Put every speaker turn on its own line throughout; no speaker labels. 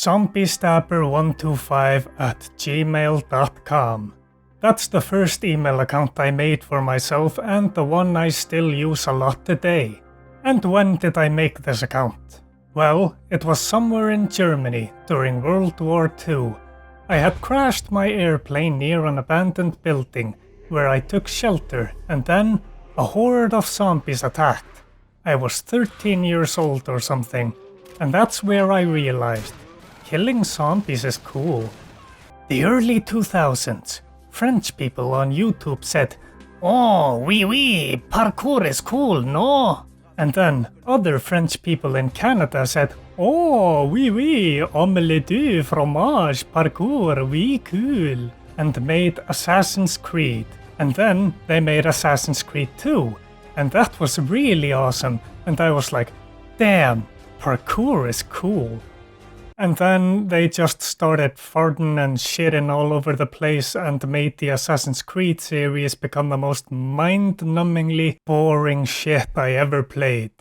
zombiestabber125@gmail.com. That's the first email account I made for myself and the one I still use a lot today. And when did I make this account? Well, it was somewhere in Germany during World War II. I had crashed my airplane near an abandoned building where I took shelter, and then a horde of zombies attacked. I was 13 years old or something, and that's where I realized killing zombies is cool. The early 2000s, French people on YouTube said, "Oh, oui, parkour is cool, no?" And then other French people in Canada said, "Oh, oui, omelette du fromage, parkour, oui, cool," and made Assassin's Creed. And then they made Assassin's Creed 2, and that was really awesome, and I was like, damn, parkour is cool. And then they just started farting and shitting all over the place and made the Assassin's Creed series become the most mind-numbingly boring shit I ever played.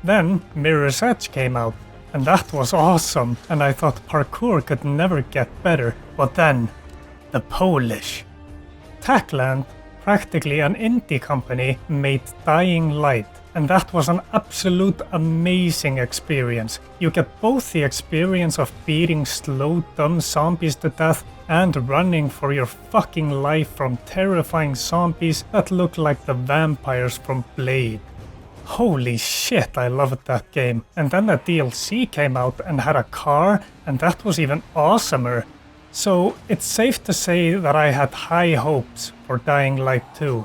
Then Mirror's Edge came out, and that was awesome, and I thought parkour could never get better. But then, the Polish. Techland, practically an indie company, made Dying Light, and that was an absolute amazing experience. You get both the experience of beating slow dumb zombies to death and running for your fucking life from terrifying zombies that look like the vampires from Blade. Holy shit, I loved that game. And then the DLC came out and had a car, and that was even awesomer. So it's safe to say that I had high hopes for Dying Light 2.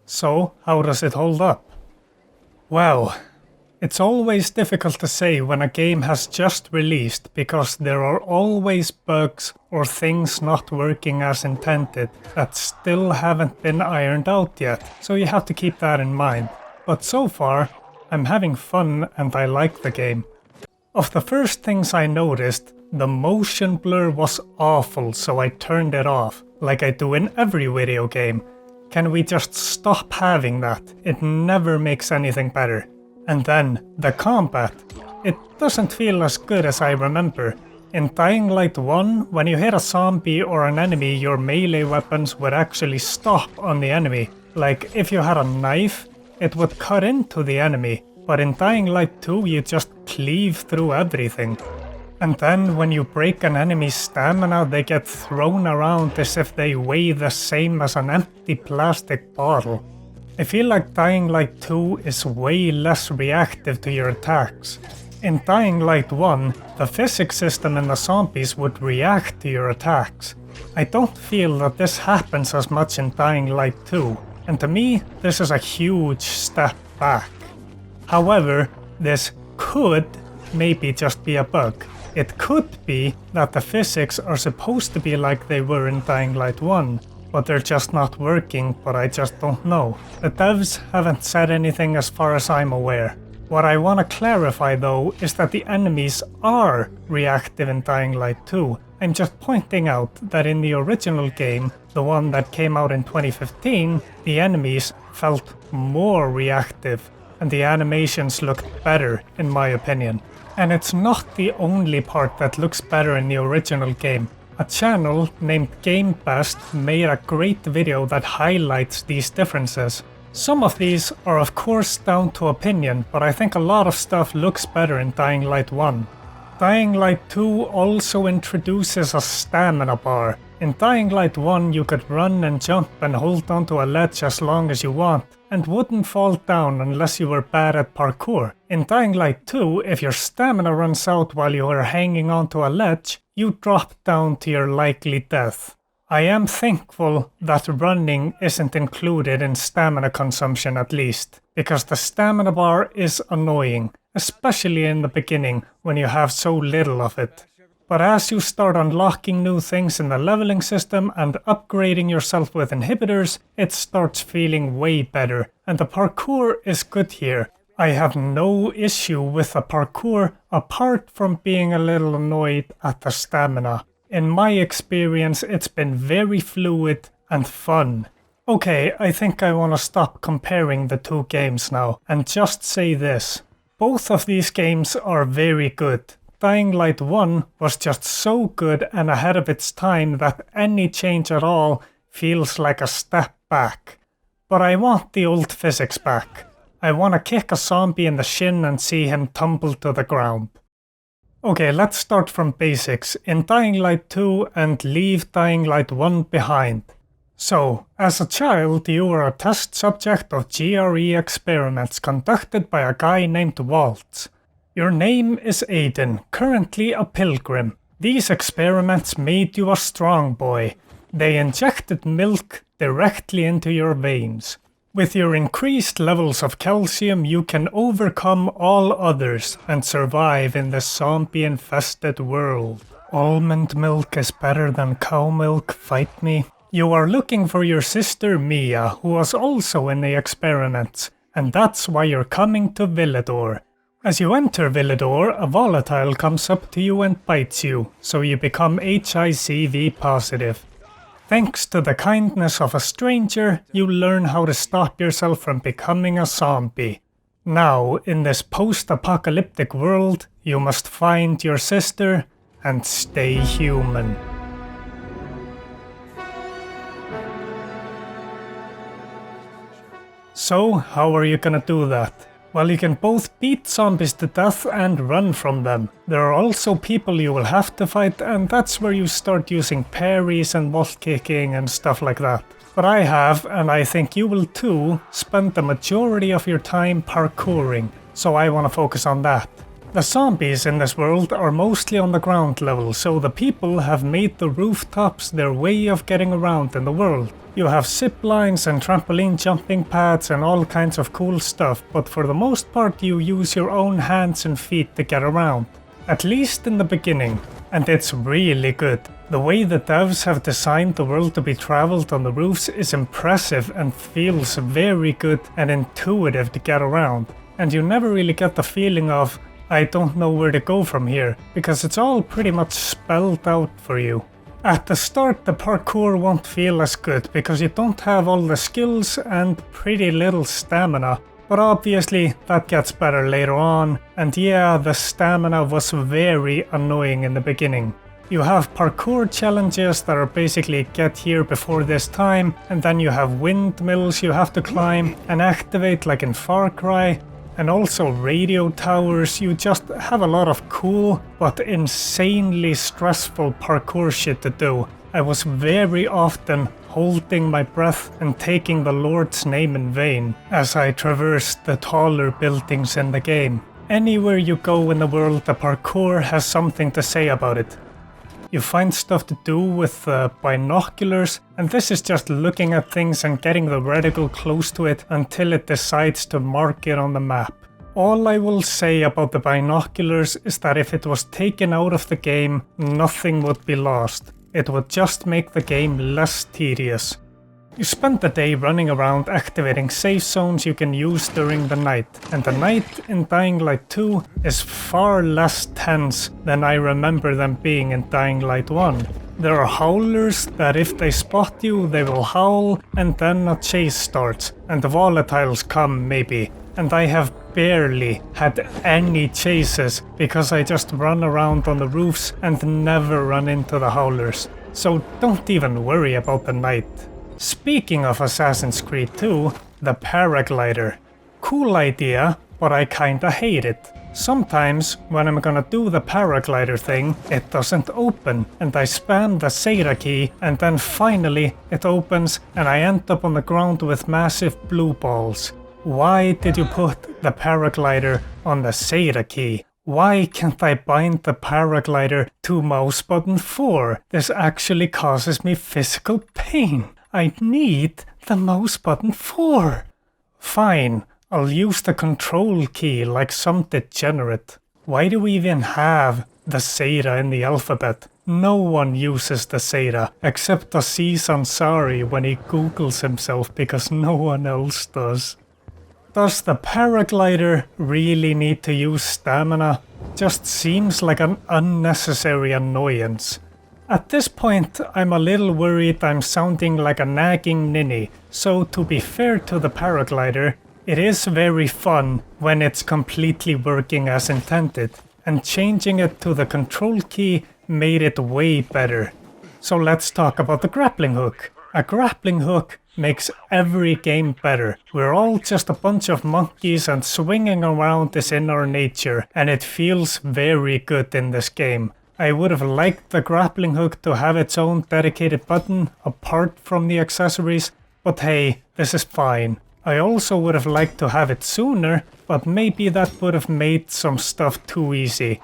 So how does it hold up? Well, it's always difficult to say when a game has just released because there are always bugs or things not working as intended that still haven't been ironed out yet, so you have to keep that in mind. But so far, I'm having fun and I like the game. Of the first things I noticed, the motion blur was awful, so I turned it off, like I do in every video game. Can we just stop having that? It never makes anything better. And then, the combat. It doesn't feel as good as I remember. In Dying Light 1, when you hit a zombie or an enemy, your melee weapons would actually stop on the enemy. Like, if you had a knife, it would cut into the enemy. But in Dying Light 2, you just cleave through everything. And then when you break an enemy's stamina, they get thrown around as if they weigh the same as an empty plastic bottle. I feel like Dying Light 2 is way less reactive to your attacks. In Dying Light 1, the physics system in the zombies would react to your attacks. I don't feel that this happens as much in Dying Light 2, and to me, this is a huge step back. However, this could maybe just be a bug. It could be that the physics are supposed to be like they were in Dying Light 1, but they're just not working, but I just don't know. The devs haven't said anything as far as I'm aware. What I want to clarify though is that the enemies are reactive in Dying Light 2. I'm just pointing out that in the original game, the one that came out in 2015, the enemies felt more reactive and the animations looked better in my opinion. And it's not the only part that looks better in the original game. A channel named Game Best made a great video that highlights these differences. Some of these are of course down to opinion, but I think a lot of stuff looks better in Dying Light 1. Dying Light 2 also introduces a stamina bar. In Dying Light 1 you could run and jump and hold onto a ledge as long as you want, and wouldn't fall down unless you were bad at parkour. In Dying Light 2, if your stamina runs out while you are hanging onto a ledge, you drop down to your likely death. I am thankful that running isn't included in stamina consumption at least, because the stamina bar is annoying, especially in the beginning when you have so little of it. But as you start unlocking new things in the leveling system and upgrading yourself with inhibitors, it starts feeling way better, and the parkour is good here. I have no issue with the parkour apart from being a little annoyed at the stamina. In my experience, it's been very fluid and fun. Okay, I think I want to stop comparing the two games now and just say this. Both of these games are very good. Dying Light 1 was just so good and ahead of its time that any change at all feels like a step back. But I want the old physics back. I want to kick a zombie in the shin and see him tumble to the ground. Okay, let's start from basics in Dying Light 2 and leave Dying Light 1 behind. So, as a child, you were a test subject of GRE experiments conducted by a guy named Walt. Your name is Aiden, currently a pilgrim. These experiments made you a strong boy. They injected milk directly into your veins. With your increased levels of calcium, you can overcome all others and survive in this zombie-infested world. Almond milk is better than cow milk, fight me. You are looking for your sister Mia, who was also in the experiments, and that's why you're coming to Villedor. As you enter Villedor, a volatile comes up to you and bites you, so you become HIV positive. Thanks to the kindness of a stranger, you learn how to stop yourself from becoming a zombie. Now, in this post-apocalyptic world, you must find your sister and stay human. So, how are you gonna do that? Well, you can both beat zombies to death and run from them. There are also people you will have to fight, and that's where you start using parries and wall kicking and stuff like that. But I have, and I think you will too, spend the majority of your time parkouring, so I want to focus on that. The zombies in this world are mostly on the ground level, so the people have made the rooftops their way of getting around in the world. You have zip lines and trampoline jumping pads and all kinds of cool stuff, but for the most part you use your own hands and feet to get around. At least in the beginning, and it's really good. The way the devs have designed the world to be traveled on the roofs is impressive and feels very good and intuitive to get around. And you never really get the feeling of, I don't know where to go from here, because it's all pretty much spelled out for you. At the start, the parkour won't feel as good because you don't have all the skills and pretty little stamina, but obviously that gets better later on, and yeah, the stamina was very annoying in the beginning. You have parkour challenges that are basically get here before this time, and then you have windmills you have to climb and activate like in Far Cry, and also radio towers. You just have a lot of cool but insanely stressful parkour shit to do. I was very often holding my breath and taking the Lord's name in vain as I traversed the taller buildings in the game. Anywhere you go in the world, the parkour has something to say about it. You find stuff to do with binoculars, and this is just looking at things and getting the reticle close to it until it decides to mark it on the map. All I will say about the binoculars is that if it was taken out of the game, nothing would be lost. It would just make the game less tedious. You spend the day running around activating safe zones you can use during the night, and the night in Dying Light 2 is far less tense than I remember them being in Dying Light 1. There are howlers that if they spot you they will howl and then a chase starts, and the volatiles come maybe, and I have barely had any chases because I just run around on the roofs and never run into the howlers, so don't even worry about the night. Speaking of Assassin's Creed 2, the paraglider. Cool idea, but I kinda hate it. Sometimes, when I'm gonna do the paraglider thing, it doesn't open, and I spam the Zeta key, and then finally it opens, and I end up on the ground with massive blue balls. Why did you put the paraglider on the Zeta key? Why can't I bind the paraglider to mouse button 4? This actually causes me physical pain. I need the mouse button 4. Fine, I'll use the control key like some degenerate. Why do we even have the Zeta in the alphabet? No one uses the Zeta except Aziz Ansari when he googles himself because no one else does. Does the paraglider really need to use stamina? Just seems like an unnecessary annoyance. At this point, I'm a little worried I'm sounding like a nagging ninny, so to be fair to the paraglider, it is very fun when it's completely working as intended. and changing it to the control key made it way better. So let's talk about the grappling hook. A grappling hook makes every game better. We're all just a bunch of monkeys and swinging around is in our nature, and it feels very good in this game. I would have liked the grappling hook to have its own dedicated button apart from the accessories, but hey, this is fine. I also would have liked to have it sooner, but maybe that would have made some stuff too easy.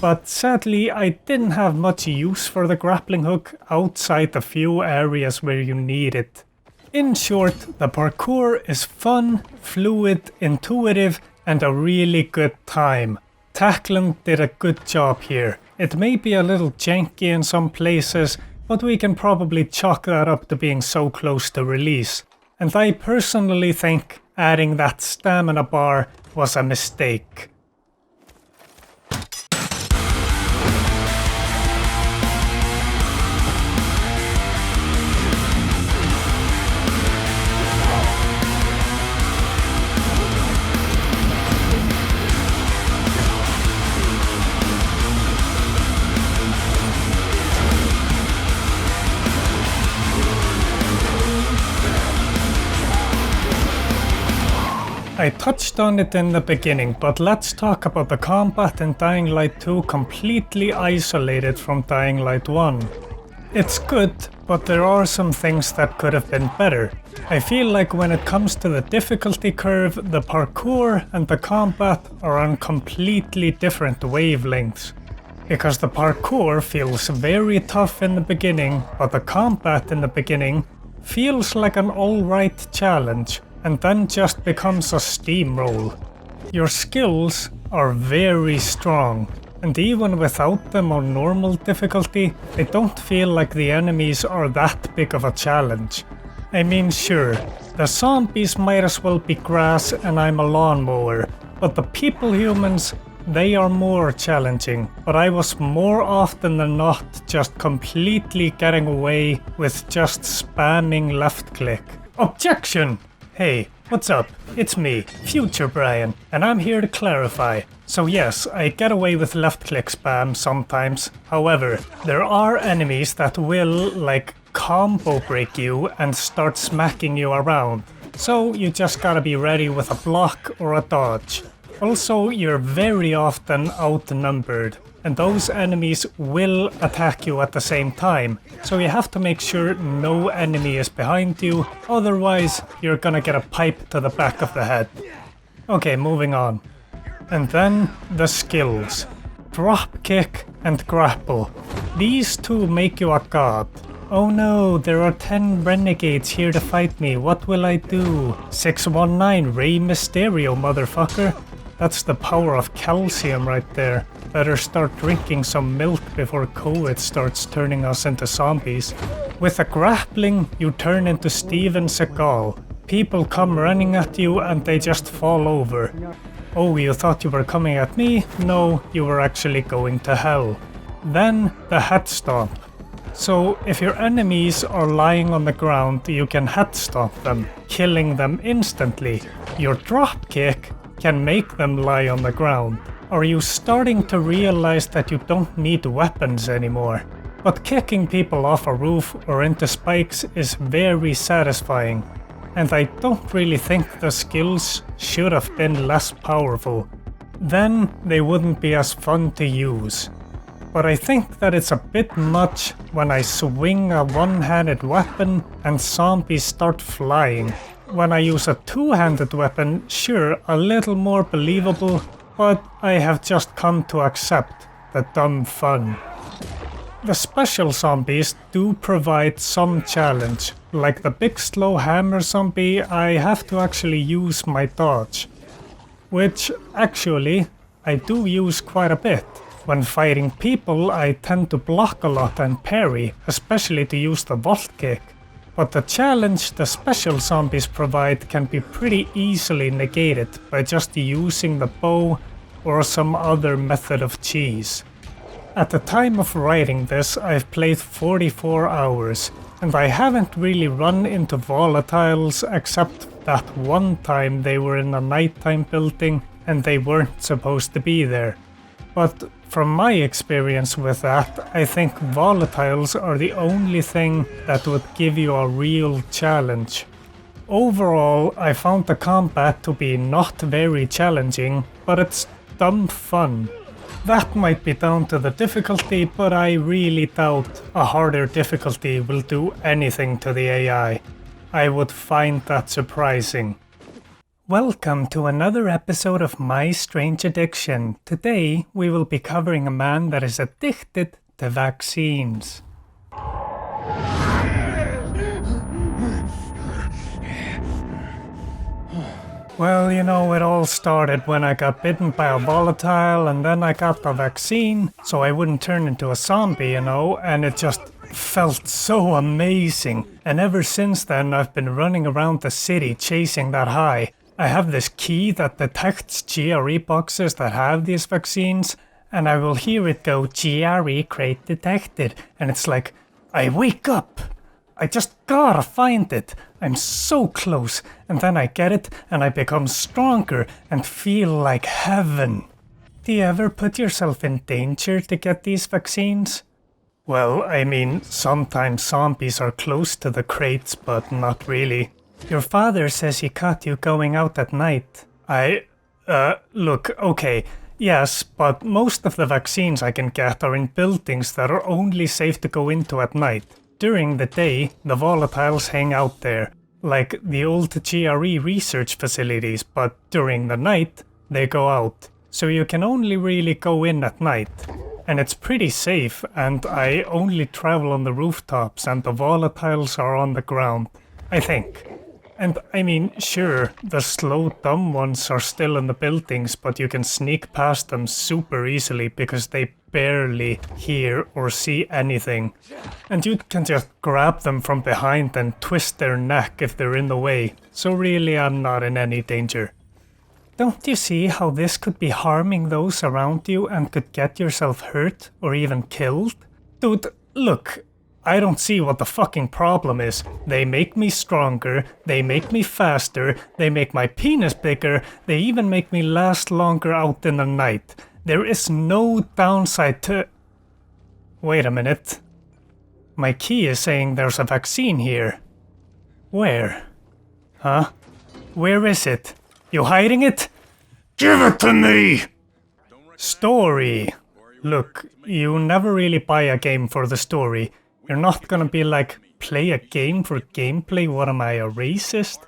But sadly, I didn't have much use for the grappling hook outside the few areas where you need it. In short, the parkour is fun, fluid, intuitive, and a really good time. Tacklin did a good job here. It may be a little janky in some places, but we can probably chalk that up to being so close to release. And I personally think adding that stamina bar was a mistake. I touched on it in the beginning, but let's talk about the combat in Dying Light 2 completely isolated from Dying Light 1. It's good, but there are some things that could have been better. I feel like when it comes to the difficulty curve, the parkour and the combat are on completely different wavelengths. Because the parkour feels very tough in the beginning, but the combat in the beginning feels like an alright challenge, and then just becomes a steamroll. Your skills are very strong, and even without them on normal difficulty, I don't feel like the enemies are that big of a challenge. I mean, sure, the zombies might as well be grass and I'm a lawnmower, but the people humans, they are more challenging, but I was more often than not just completely getting away with just spamming left click. Objection! Hey, what's up? It's me, Future Brian, and I'm here to clarify. So yes, I get away with left click spam sometimes. However, there are enemies that will, like, combo break you and start smacking you around. So you just gotta be ready with a block or a dodge. Also, you're very often outnumbered, and those enemies will attack you at the same time, so you have to make sure no enemy is behind you, otherwise you're gonna get a pipe to the back of the head. Okay, moving on. And then the skills. Drop kick and grapple. These two make you a god. Oh no, there are 10 renegades here to fight me, what will I do? 619 Rey Mysterio, motherfucker. That's the power of calcium right there. Better start drinking some milk before COVID starts turning us into zombies. With a grappling, you turn into Steven Seagal. People come running at you and they just fall over. Oh, you thought you were coming at me? No, you were actually going to hell. Then the head stomp. So if your enemies are lying on the ground, you can head stomp them, killing them instantly. Your drop kick can make them lie on the ground. Are you starting to realize that you don't need weapons anymore? But kicking people off a roof or into spikes is very satisfying, and I don't really think the skills should have been less powerful. Then they wouldn't be as fun to use. But I think that it's a bit much when I swing a one-handed weapon and zombies start flying. When I use a two-handed weapon, sure, a little more believable, but I have just come to accept the dumb fun. The special zombies do provide some challenge. Like the big slow hammer zombie, I have to actually use my dodge. Which, actually, I do use quite a bit. When fighting people, I tend to block a lot and parry, especially to use the vault kick. But the challenge the special zombies provide can be pretty easily negated by just using the bow or some other method of cheese. At the time of writing this, I've played 44 hours, and I haven't really run into volatiles except that one time they were in a nighttime building and they weren't supposed to be there. But from my experience with that, I think volatiles are the only thing that would give you a real challenge. Overall, I found the combat to be not very challenging, but it's dumb fun. That might be down to the difficulty, but I really doubt a harder difficulty will do anything to the AI. I would find that surprising. Welcome to another episode of My Strange Addiction. Today we will be covering a man that is addicted to vaccines. Well, you know, it all started when I got bitten by a volatile and then I got the vaccine so I wouldn't turn into a zombie, you know, and it just felt so amazing. And ever since then I've been running around the city chasing that high. I have this key that detects GRE boxes that have these vaccines, and I will hear it go GRE crate detected, and it's like, I wake up! I just gotta find it. I'm so close, and then I get it and I become stronger and feel like heaven. Do you ever put yourself in danger to get these vaccines? Well, I mean, sometimes zombies are close to the crates, but not really. Your father says he caught you going out at night. Look, okay, yes, but most of the vaccines I can get are in buildings that are only safe to go into at night. During the day, the volatiles hang out there, like the old GRE research facilities, but during the night, they go out. So you can only really go in at night. And it's pretty safe, and I only travel on the rooftops and the volatiles are on the ground, I think. And I mean, sure, the slow dumb ones are still in the buildings, but you can sneak past them super easily because they barely hear or see anything. And you can just grab them from behind and twist their neck if they're in the way, so really I'm not in any danger. Don't you see how this could be harming those around you and could get yourself hurt or even killed? Dude, look, I don't see what the fucking problem is. They make me stronger, they make me faster, they make my penis bigger, they even make me last longer out in the night. There is no downside to... Wait a minute. My key is saying there's a vaccine here. Where? Huh? Where is it? You hiding it? Give it to me! Story. Look, you never really buy a game for the story. You're not gonna be like, play a game for gameplay, what am I, a racist?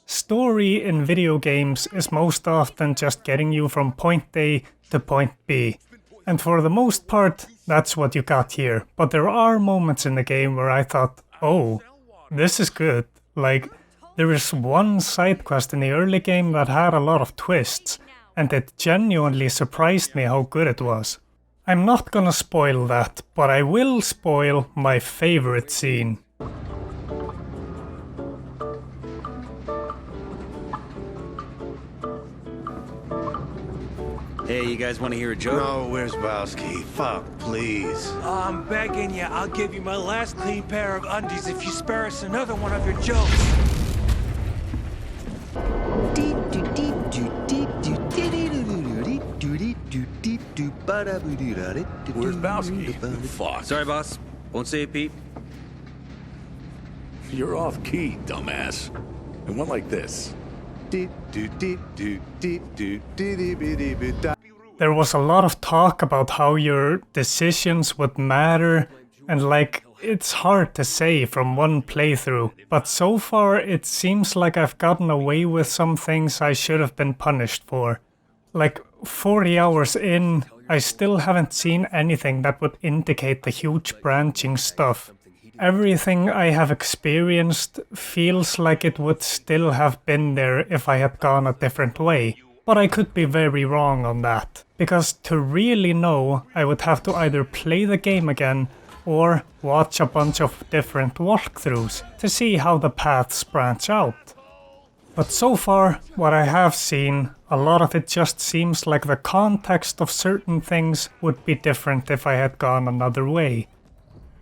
Story in video games is most often just getting you from point A to point B. And for the most part, that's what you got here. But there are moments in the game where I thought, oh, this is good. Like, there is one side quest in the early game that had a lot of twists, and it genuinely surprised me how good it was. I'm not gonna spoil that, but I will spoil my favorite scene.
Hey, you guys want to hear a joke?
No, where's Bowski? Fuck, please.
I'm begging you. I'll give you my last clean pair of undies if you spare us another one of your jokes.
Where's Bowski? Fuck.
Sorry, boss. Won't say a peep.
You're off key, dumbass. And one like this.
There was a lot of talk about how your decisions would matter, and like, it's hard to say from one playthrough, but so far it seems like I've gotten away with some things I should have been punished for. Like, 40 hours in, I still haven't seen anything that would indicate the huge branching stuff. Everything I have experienced feels like it would still have been there if I had gone a different way. But I could be very wrong on that, because to really know, I would have to either play the game again or watch a bunch of different walkthroughs to see how the paths branch out. But so far, what I have seen, a lot of it just seems like the context of certain things would be different if I had gone another way.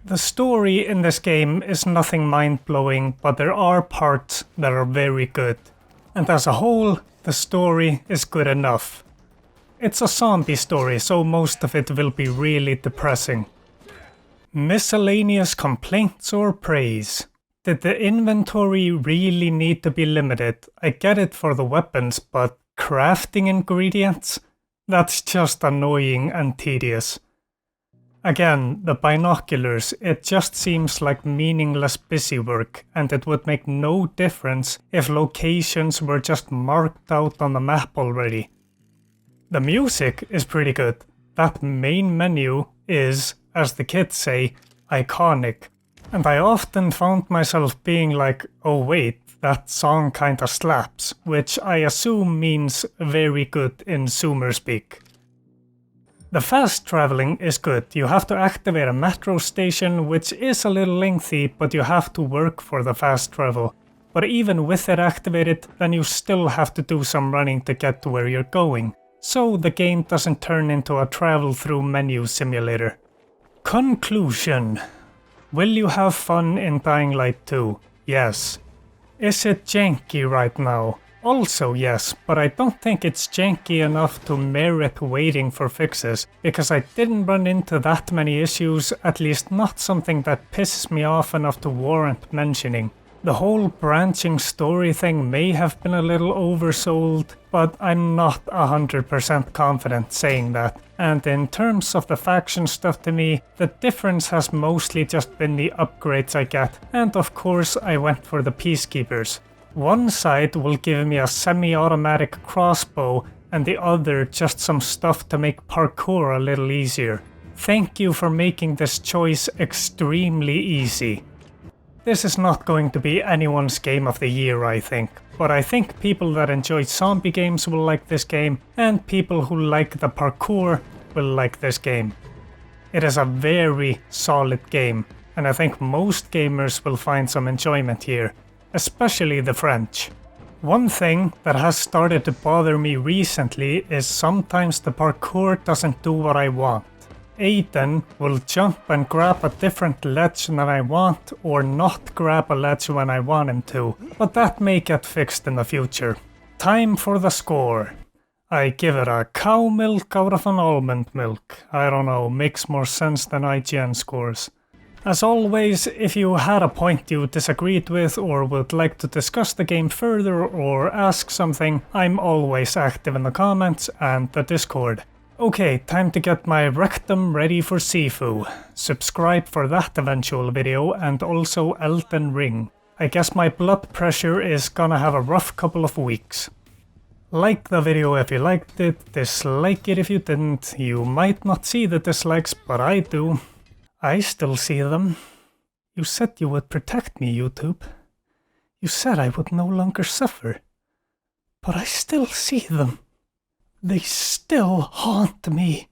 The story in this game is nothing mind-blowing, but there are parts that are very good. And as a whole, the story is good enough. it's a zombie story, so most of it will be really depressing. Miscellaneous complaints or praise. Did the inventory really need to be limited? I get it for the weapons, but crafting ingredients? That's just annoying and tedious. Again, the binoculars, it just seems like meaningless busy work, and it would make no difference if locations were just marked out on the map already. The music is pretty good. That main menu is, as the kids say, iconic. And I often found myself being like, oh wait, that song kinda slaps, which I assume means very good in Zoomer speak. The fast traveling is good. You have to activate a metro station, which is a little lengthy, but you have to work for the fast travel. But even with it activated, then you still have to do some running to get to where you're going. So the game doesn't turn into a travel through menu simulator. Conclusion. Will you have fun in Dying Light 2? Yes. Is it janky right now? Also yes, but I don't think it's janky enough to merit waiting for fixes, because I didn't run into that many issues, at least not something that pisses me off enough to warrant mentioning. The whole branching story thing may have been a little oversold, but I'm not 100% confident saying that. And in terms of the faction stuff to me, the difference has mostly just been the upgrades I get, and of course I went for the Peacekeepers. One side will give me a semi-automatic crossbow, and the other just some stuff to make parkour a little easier. Thank you for making this choice extremely easy. This is not going to be anyone's game of the year, I think, but I think people that enjoy zombie games will like this game, and people who like the parkour will like this game. It is a very solid game, and I think most gamers will find some enjoyment here, especially the French. One thing that has started to bother me recently is sometimes the parkour doesn't do what I want. Aiden will jump and grab a different ledge than I want, or not grab a ledge when I want him to, but that may get fixed in the future. Time for the score. I give it a cow milk out of an almond milk. I don't know, makes more sense than IGN scores. As always, if you had a point you disagreed with or would like to discuss the game further or ask something, I'm always active in the comments and the Discord. Okay, time to get my rectum ready for Sifu. Subscribe for that eventual video, and also Elden Ring. I guess my blood pressure is gonna have a rough couple of weeks. Like the video if you liked it, dislike it if you didn't. You might not see the dislikes, but I do. I still see them. You said you would protect me, YouTube. You said I would no longer suffer. But I still see them. They still haunt me.